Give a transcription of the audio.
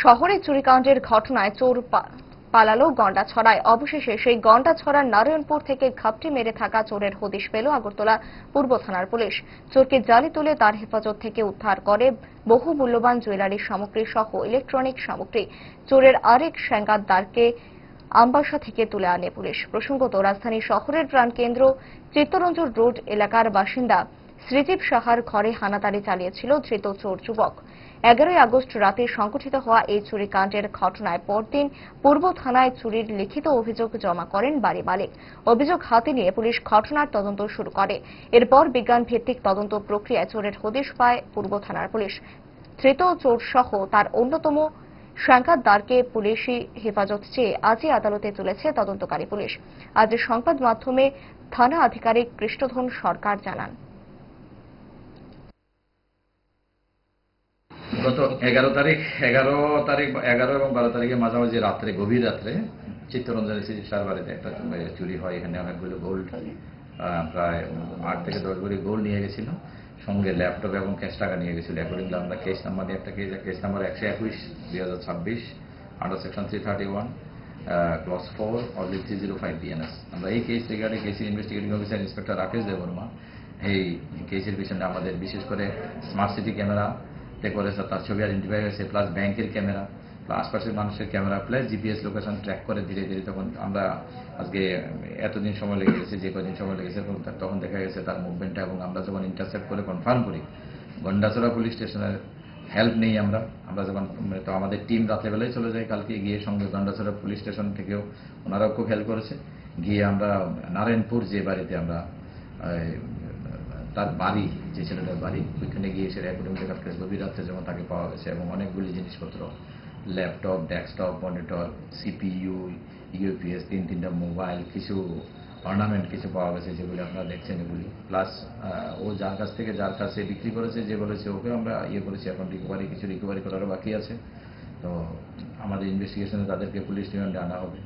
শহরে চুরিকাণ্ডের ঘটনায় চোর পালালো গন্ডাছড়ায়। অবশেষে সেই গন্ডাছড়ার নারায়ণপুর থেকে ঘাপটি মেরে থাকা চোরের হদিশ পেল আগরতলা পূর্ব থানার পুলিশ। চোরকে জালে তুলে তার হেফাজত থেকে উদ্ধার করে বহু মূল্যবান জুয়েলারি সামগ্রী সহ ইলেকট্রনিক সামগ্রী। চোরের আরেক সেঙ্গাতদারকে আমবাসা থেকে তুলে আনে পুলিশ। প্রসঙ্গত, রাজধানী শহরের প্রাণকেন্দ্র চিত্তরঞ্জন রোড এলাকার বাসিন্দা শ্রীজীব সাহার ঘরে হানাদারি চালিয়েছিল ধৃত চোর যুবক। 11ই আগস্ট রাতে সংঘটিত হওয়া এই চুরিকাণ্ডের ঘটনায় পরদিন পূর্ব থানায় চুরির লিখিত অভিযোগ জমা করেন বাড়ি মালিক। অভিযোগ হাতে নিয়ে পুলিশ ঘটনার তদন্ত শুরু করে। এরপর বিজ্ঞান ভিত্তিক তদন্ত প্রক্রিয়ায় চোরের হদিশ পায় পূর্ব থানার পুলিশ। ধৃত চোর সহ তার অন্যতম সেঙ্গাতদারকে পুলিশি হেফাজত চেয়ে আজই আদালতে তুলেছে তদন্তকারী পুলিশ। আজ সংবাদ মাধ্যমে থানা আধিকারিক কৃষ্ণধন সরকার জানান, গত 11 এবং 12 তারিখে মাঝামাঝি রাত্রে, গভীর রাত্রে চিত্তরঞ্জনের শ্রীজীব বাড়িতে একটা চুরি হয়। এখানে অনেকগুলো গোল্ড, প্রায় 8 থেকে 10 ভরি গোল্ড নিয়ে গেছিল, সঙ্গে ল্যাপটপ এবং ক্যাশ টাকা নিয়ে গেছিল। অ্যাকর্ডিংলি আমরা কেস নাম্বার দিয়ে একটা case number 121/2026 under section 331 clause 4/305 BNS। আমরা এই কেস রিগার্ডিং কেসের investigating officer inspector Rakesh Debbarma এই কেসের পিছনে আমাদের বিশেষ করে স্মার্ট সিটি ক্যামেরা করেছে, তার ছবি আইডেন্টিফাই হয়েছে, প্লাস ব্যাংকের ক্যামেরা, আশপাশের মানুষের camera, plus GPS location track করে ধীরে ধীরে তখন আমরা আজকে এতদিন সময় লেগে গেছে, যে কদিন সময় লেগেছে তখন দেখা গেছে তার মুভমেন্টটা, এবং আমরা যখন ইন্টারসেপ্ট করে কনফার্ম করি গন্ডাছড়া পুলিশ স্টেশনের হেল্প নেই আমরা যখন, তো আমাদের টিম রাত্রেবেলায় চলে যায় কালকে, গিয়ে সঙ্গে গন্ডাছড়া পুলিশ স্টেশন থেকেও ওনারাও খুব হেল্প করেছে। গিয়ে আমরা নারায়ণপুর যে বাড়িতে আমরা তার বাড়ি, যে ছেলেটার বাড়ি, ওইখানে গিয়ে এসে অ্যাকাডেমিক কেস গভীর রাত্রে যেমন তাকে পাওয়া গেছে, এবং অনেকগুলি জিনিসপত্র, laptop, desktop, monitor, CPU, UPS, তিনটা মোবাইল, কিছু অর্নামেন্ট কিছু পাওয়া গেছে, যেগুলি আপনারা দেখছেন এগুলি, প্লাস ও যার কাছে বিক্রি করেছে, যে বলেছে ওকে আমরা করেছি। এখন রিকভারি করারও বাকি আছে। তো আমাদের ইনভেস্টিগেশনে তাদেরকে পুলিশ রিমান্ডে আনা হবে।